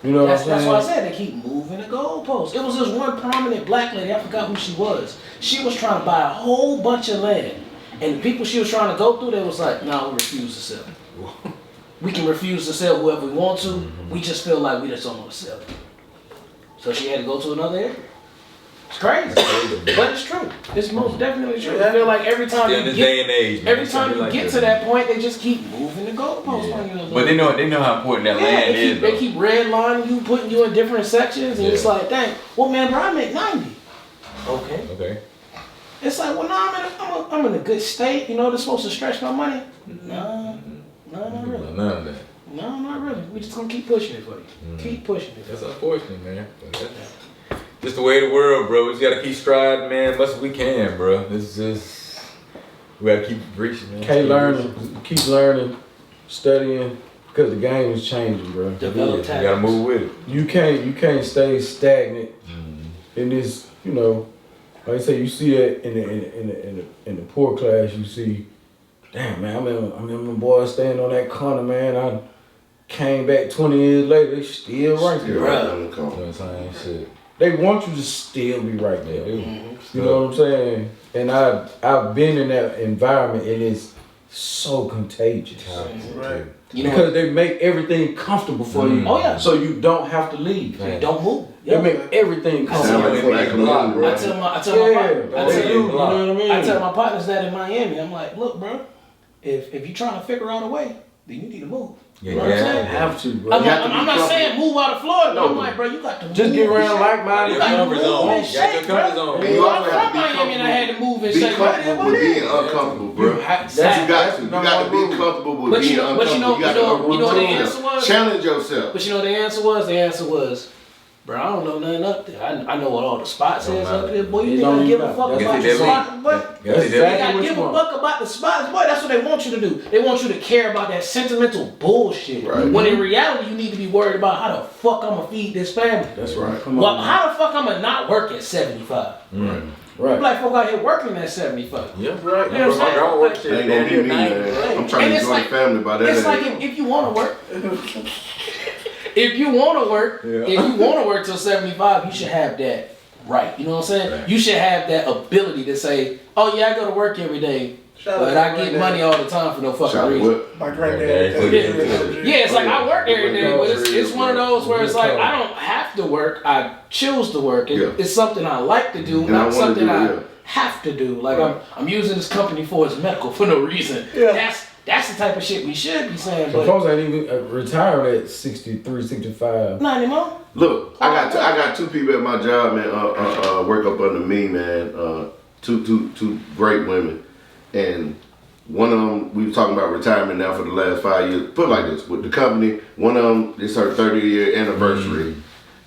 You know That's what I'm why I saying? said they keep moving the goalposts. It was this one prominent black lady, I forgot who she was. She was trying to buy a whole bunch of land. And the people she was trying to go through, they was like, no, we refuse to sell. We can refuse to sell whoever we want to. We just feel like we just don't want to sell it. So she had to go to another area. It's crazy. But it's true. It's most definitely true. I feel like every time Still in this day and age, man, every time you get to that point, they just keep moving the goalposts on you. But they know how important that land is. They keep redlining you, putting you in different sections, and it's like, dang, well, man, bro, I make 90. Okay. It's like, well, no, I'm in a good state. You know, they're supposed to stretch my money. No, not really. None of that. No, not really. We just gonna keep pushing it for you. Keep pushing it. That's unfortunate, man. But that's just the way of the world, bro. We just gotta keep striding, man, as much as we can, bro. It's just we gotta keep reaching, man. Keep learning, studying, because the game is changing, bro. Develop You gotta move with it. You can't stay stagnant in this. You know, like I say, you see that in the poor class. You see, damn man, I remember my boys staying on that corner, man. I came back 20 years later, they still right there. Right on the You know corner. what I'm saying? Shit. They want you to still be right there. Yeah, You know what I'm saying? And I've been in that environment, and it's so contagious. Right. You know, Because they make everything comfortable for you. Oh, yeah. So you don't have to leave. Man. don't move. They make everything Sound comfortable. like black community, bro. I tell my You know what I mean? I tell my partners that in Miami, I'm like, look, bro, if you're trying to figure out a way, then you need to move. Yeah, You know what I'm saying? have to, bro. I'm You have to be not comfortable. saying move out of Florida, but No, I'm like, bro, you got to move. Just get around and like-minded. You got to comfort move zone. and You got shake, your comfort bro. zone. And you also I'm have to from be Miami and I had to move and Be shake. comfortable with being uncomfortable, bro. You got to be comfortable with But being you know- but you know- uncomfortable. You got to you know what the uproot answer yourself. was? Challenge yourself. But you know what the answer was? The answer was, bro, I don't know nothing up there. I know what all the spots is up there. Boy, you It think don't I give even a fuck matter. about Yes, the it spots? But Yes, That's it they is. exactly gotta what give you a want. fuck about the spots, boy. That's what they want you to do. They want you to care about that sentimental bullshit. Right. When in reality, you need to be worried about how the fuck I'm gonna feed this family. That's right. Come Well, on. how the fuck I'm gonna not work at 75? Right. Black folk out here working at 75. Yeah, You right. know what I'm saying? My grandma worked Like, shit. Ain't gonna be me, man. I'm trying And to it's enjoy like- the family by that It's age. like if you want to work, if you want to work, if you want to work till 75, you should have that right. You know what I'm saying? Right. You should have that ability to say, "Oh yeah, I go to work every day, Shout but out I to get my money granddad. all the time for no fucking Shout out reason." what? My granddad. Yeah, it's like I work every day, but it's one of those where it's like Yeah. I don't have to work. I choose to work. Yeah. It's something I like to do, And I not wanna something do it, I yeah. have to do. Like Right. I'm using this company for its medical for no reason. Yeah. That's the type of shit we should be saying, So but folks ain't even retired at 63, 65. not anymore. Look, I got two people at my job, man. Work up under me, man. Two great women, and one of them we were talking about retirement now for the last 5 years. Put it like this: with the company, one of them this her 30-year anniversary,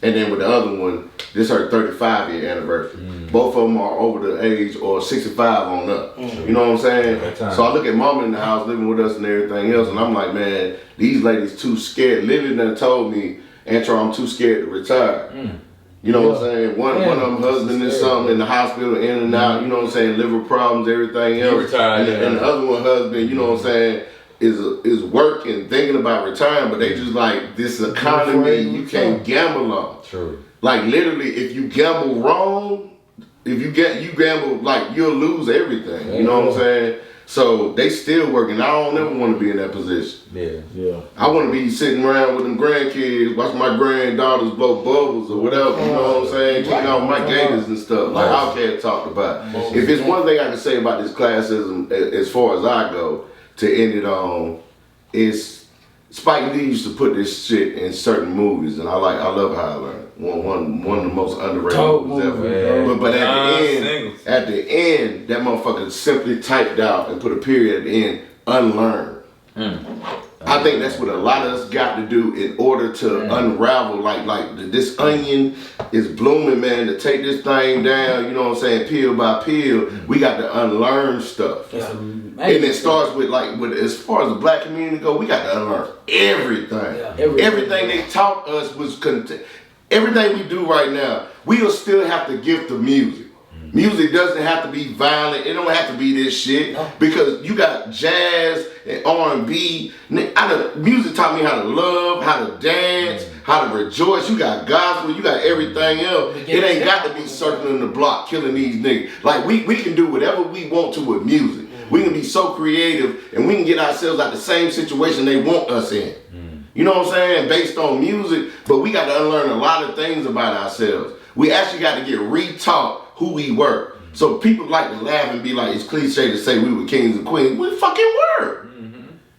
and then with the other one, this her 35-year anniversary. Both of them are over the age or 65 on up. You know what I'm saying? That time. So I look at Mama in the house living with us and everything else, and I'm like, man, these ladies too scared. Lily done told me, Antro, I'm too scared to retire. You know what I'm saying? One of them husband is something in the hospital, in and out, you know what I'm saying, liver problems, everything else. retired, and the other one husband, you know what I'm saying, is working, thinking about retiring, but they just like, this economy, you can't gamble on. True. Like literally, if you gamble wrong, if you gamble, like you'll lose everything. You know what I'm saying? So they still working. I don't ever want to be in that position. Yeah. I want to be sitting around with them grandkids, watch my granddaughters blow bubbles or whatever. You know what I'm saying? Kicking off my gators and stuff. Like Outkast talked about. If it's one thing I can say about this classism, as far as I go, to end it on, is Spike Lee used to put this shit in certain movies, and I love how I learned. One of the most underrated movies ever. But at the end, that motherfucker simply typed out and put a period at the end, unlearn. I think that's what a lot of us got to do in order to unravel, like this onion is blooming, man, to take this thing down, you know what I'm saying, peel by peel, we got to unlearn stuff. And it starts with as far as the black community go, we got to unlearn everything. Everything they taught us was everything we do right now, we'll still have to gift the music. Music doesn't have to be violent. It don't have to be this shit. No. Because you got jazz and R&B. Music taught me how to love, how to dance, how to rejoice. You got gospel. You got everything else. It ain't got to be circling the block, killing these niggas. Like, we can do whatever we want to with music. We can be so creative and we can get ourselves out the same situation they want us in. You know what I'm saying? Based on music, but we got to unlearn a lot of things about ourselves. We actually got to get re-taught who we were. So people like to laugh and be like, it's cliche to say we were kings and queens. We fucking were.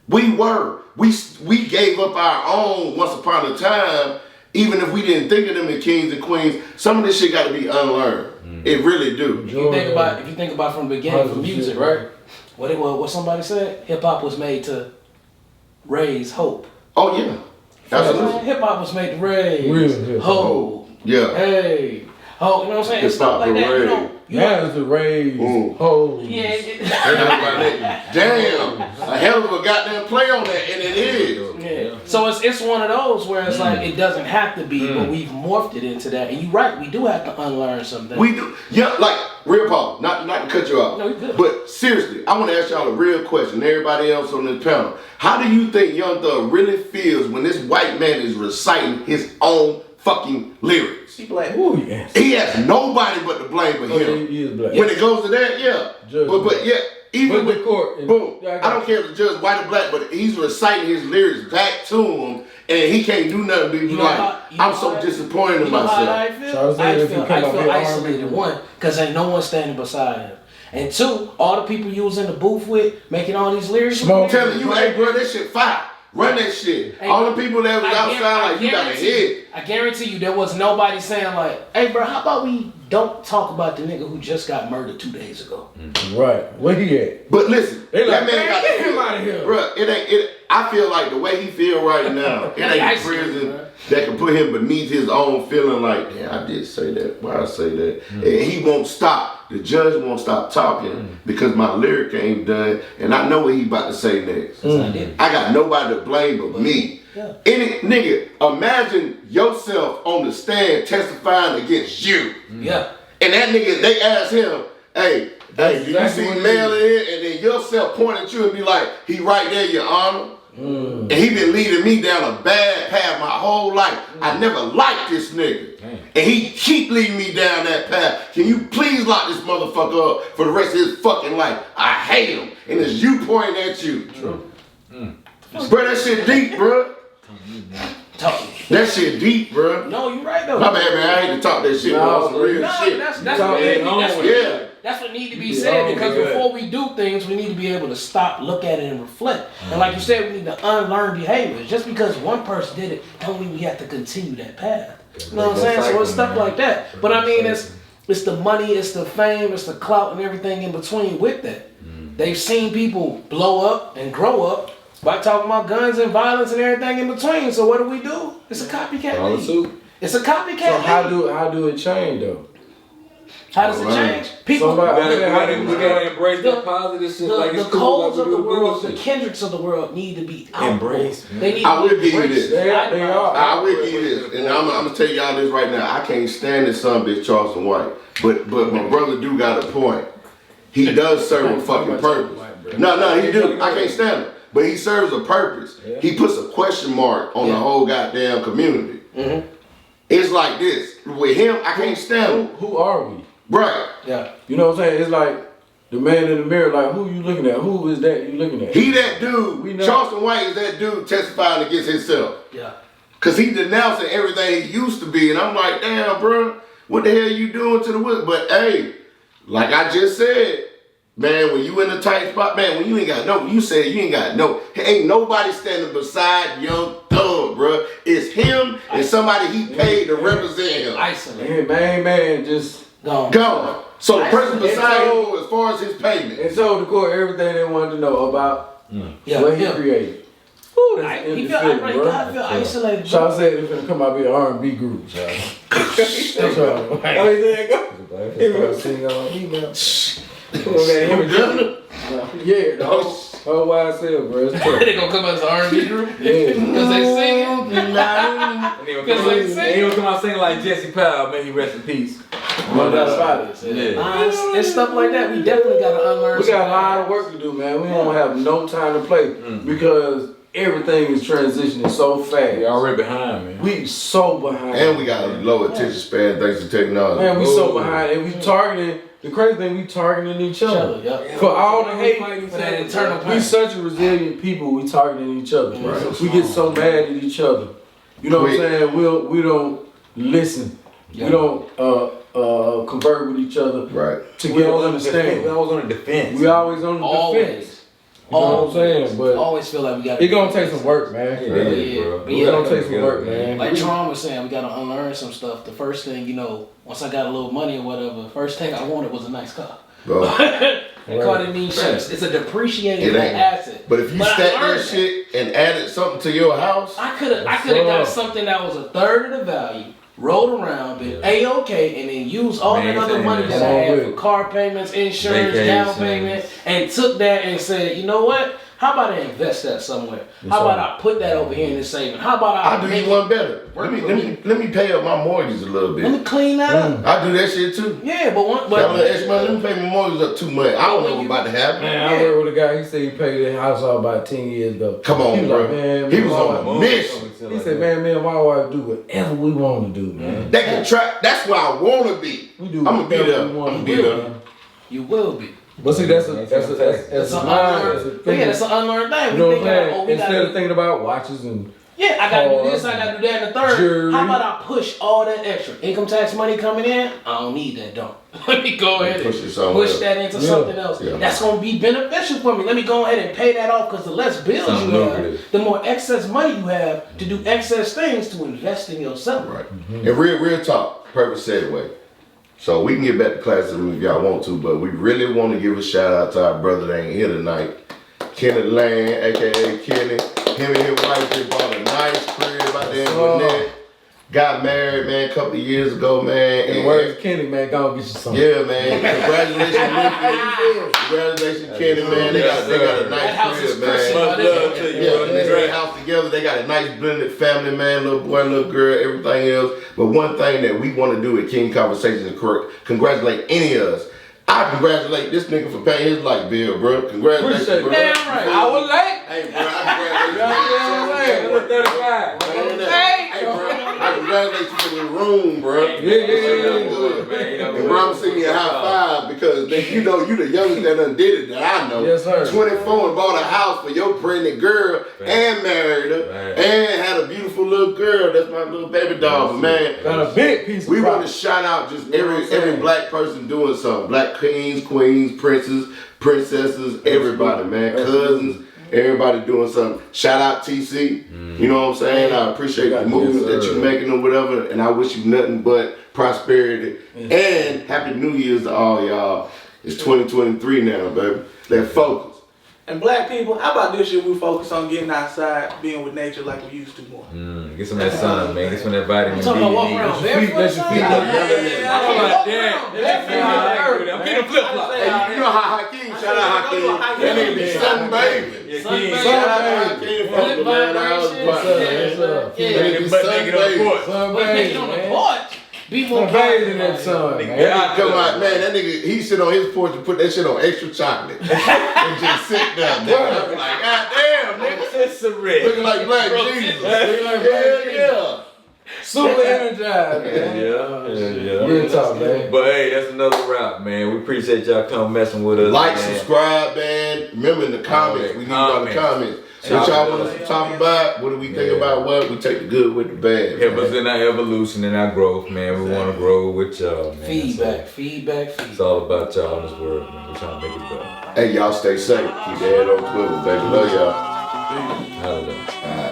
We were. We gave up our own once upon a time, even if we didn't think of them as kings and queens. Some of this shit got to be unlearned. It really do. If you think about from the beginning for music, right? What somebody said, hip hop was made to raise hope. Oh yeah, absolutely. Hip hop was made to raise hope. Yeah. Hey, hope. You know what I'm saying? It's stuff like that. Now it's a raise hope. Yeah. Damn, a hell of a goddamn play on that, and it is. Yeah. So it's one of those where it's like it doesn't have to be, but we've morphed it into that. And you're right, we do have to unlearn something. We do. Yeah, like real Paul, not to cut you off. No, you're good. But seriously, I want to ask y'all a real question. Everybody else on this panel, how do you think Young Thug really feels when this white man is reciting his own fucking lyrics? He black. Ooh, yes. He has nobody but to blame but him. He is black. When it goes to that, yeah. But yeah, even But with the court, boom, I don't care if the judge white or black, but he's reciting his lyrics back to him, and he can't do nothing but be like, I'm so disappointed in myself. I feel isolated. One, because ain't no one standing beside him. And two, all the people you was in the booth with, making all these lyrics. I'm telling you, hey bro, that shit fire. Run that shit. Hey, all the people that was outside, like, you got a hit. I guarantee you, there was nobody saying like, "Hey, bro, how about we don't talk about the nigga who just got murdered 2 days ago?" Right. Where he at? But listen, They that like, man got get to him feel, out of here. Bro, it ain't. I feel like the way he feel right now, it ain't prison that can put him beneath his own feeling. Like, yeah, I did say that. Why I say that? And he won't stop. The judge won't stop talking because my lyric ain't done, and I know what he about to say next. I got nobody to blame but me. Yeah. Any nigga, imagine yourself on the stand testifying against you. Yeah. And that nigga, they ask him, hey, do you exactly see what it Mel in here? And then yourself point at you and be like, he right there, your honor. And he been leading me down a bad path my whole life. I never liked this nigga. And he keep leading me down that path. Can you please lock this motherfucker up for the rest of his fucking life? I hate him. And it's you pointing at you. Bro, that shit deep, bro. That shit deep, bro. No, you right though. My bad, man. I hate to talk that shit, but on some real shit. That's what need to be said, because before we do things, we need to be able to stop, look at it, and reflect. And like you said, we need to unlearn behaviors. Just because one person did it, don't mean we have to continue that path. You know what I'm saying? So it's stuff like that. But I mean, it's the money, it's the fame, it's the clout, and everything in between with that. They've seen people blow up and grow up by talking about guns and violence and everything in between. So what do? It's a copycat league. It's a copycat So league. how do it change though? How does it change? People, We gotta embrace that positive shit. Like the it's cool, Coles like of we the do world, the shit. Kendricks of the world need to be out. Embrace. They need I to will be give you embraced. this. They are. I will give you this, and I'm gonna tell y'all this right now. I can't stand this son bitch Charleston White, but my brother do got a point. He does serve a fucking purpose. No, he do. I can't stand him, but he serves a purpose. He puts a question mark on the whole goddamn community. It's like this with him. I can't stand him. Who are we? Right. Yeah. You know what I'm saying? It's like the man in the mirror. Like, who you looking at? Who is that you looking at? He that dude. Charleston White is that dude testifying against himself. Yeah. Cause he denouncing everything he used to be, and I'm like, damn, bro, what the hell you doing to the wood? But hey, like I just said, man, when you in a tight spot, man, when you ain't got no, you said you ain't got no, ain't nobody standing beside Young Thug, bro. It's him and somebody he paid to represent him. Isolated. Man, just Gone. So the person beside him as far as his payment. and told the court everything they wanted to know about what he created. Ooh, that's He feel isolated. Shaw said it's gonna come out be an R&B group, Shaw. That's right. Oh, there you go. Sing on email. Yeah, the whole YSL, bro. It's tough. They gonna come out as an R&B group? Yeah. Because they singing? And he gonna come out singing like Jesse Powell, may he rest in peace. No doubt about it. Yeah. And stuff like that. We definitely got to unlearn. We got a lot of work to do, man. We don't have no time to play because everything is transitioning so fast. We already behind, man. We so behind. And we got a low attention span thanks to technology. Man, we so behind, and we targeting. The crazy thing, we targeting each other. For all the hate, For that internal we such a resilient people. We targeting each other. Right. We get so mad at each other. You know what I'm saying? We don't listen. We don't convert with each other. Right. To get an understanding. We always on the defense. We always on the defense. You know what I'm saying? But always feel like we got. it gonna take some work, man. It is, bro. But It's gonna take some work, man. Like Tron was saying, we got to unlearn some stuff. The first thing, you know, once I got a little money or whatever, first thing I wanted was a nice car. Bro. That car didn't mean shit. It's a depreciating It ain't. asset. But if you I stack that learned shit and added something to your house, I could have got something that was a third of the value, rolled around, been A-okay, and then used all that other money that I had for car payments, insurance, down payment, and took that and said, you know what? How about I invest that somewhere? How about I put that over here in this saving? How about I'll do you one better. Let me pay up my mortgage a little let me bit. clean that up? I do that shit too. Yeah, but Got a little extra money, let me pay my mortgage up too much. I don't know what's about to happen. Man, I worked with a guy. He said he paid his house off about 10 years ago. Come on, He was bro. like, man, He was my on wife- a mission. He said, man, me and my wife do whatever we want to do, man. They can try. That's where I want to be. We do I'm gonna be whatever there. we I'm want gonna to be do, there. man. You will be. But see, that's a It's mind, an that's a unlearned. thing. Yeah, that's an unlearned thing. You know We what I'm think, saying? oh, we Instead gotta of thinking about watches and yeah, I gotta do this, cars, I gotta do that, and the third. jewelry. How about I push all that extra income tax money coming in? I don't need that, don't. Let me go ahead Push it and somewhere push else. that into Yeah. something else. Yeah. That's gonna be beneficial for me. Let me go ahead and pay that off because the less bills Something you have, lucrative. the more excess money you have to do excess things to invest in yourself. Right. And real talk, perfect segue. So we can get back to classism if y'all want to, but we really want to give a shout out to our brother that ain't here tonight, Kenneth Lane, aka Kenny. Him and his wife just bought a nice crib out there in Gwinnett. Got married, man, a couple of years ago, man. and where's Kenny, man? Go get you something. Yeah, man. Congratulations, Nicky. Congratulations, Kenny, man. They got a That nice house is crib, man. Christian, Much but love to you, Yeah, bro. they got a house together. They got a nice blended family, man. Little boy, little girl, everything else. But one thing that we want to do at King Conversation is congratulate any of us. I congratulate this nigga for paying his light bill, bro. Congratulations, Appreciate it. bro. Damn right. I was late. Hey, bro, I congratulate you. 35. Hey, bro, I congratulate you for the room, bro. Yeah. And bro, I'm sending you a high five because you know you the youngest that done did it that I know. Yes, sir. 24 and bought a house for your pregnant girl and married her and had a beautiful little girl. That's my little baby dog, man. Got a big piece of We want property. to shout out just You know what I'm every saying? black person doing something. Black kings, queens, princes, princesses, everybody, man. Cousins, everybody doing something. Shout out TC. You know what I'm saying? I appreciate the movement that you're making or whatever, and I wish you nothing but prosperity and happy New Year's to all y'all. It's 2023 now, baby. Let's focus. And black people, how about this year we focus on getting outside, being with nature like we used to more? Get some of that sun, man. Get some of that vitamin I'm D. talking about walking around barefoot. Let your feet I'm getting a flip flop. Hey, you know how Hakeem, shout out Hakeem. That nigga be sunbathing. Sunbathing. Shout out to Hakeem from the man. I was What's up? Yeah. That nigga be sunbathing. Sunbathing on the porch. Be more Sunbathing in that sun, man. Yeah, come on, man. That nigga, he sit on his porch and put that shit on extra chocolate and just sit down there. I be like, God damn, nigga, looking like Black Jesus. Yeah. Super energized, man. Yeah. Real talk, man. But hey, that's another wrap, man. We appreciate y'all coming messing with us. Like, man. subscribe, man. Remember in the comments, we need y'all in the comments. What y'all want us to talk about? What do we think about what? We take the good with the bad. Help us man. in our evolution and our growth, man. We want to grow with y'all, man. feedback. It's all about y'all in this world, man. We're trying to make it better. Hey, y'all stay safe. Keep your head on swivel, baby. Love y'all. Hallelujah.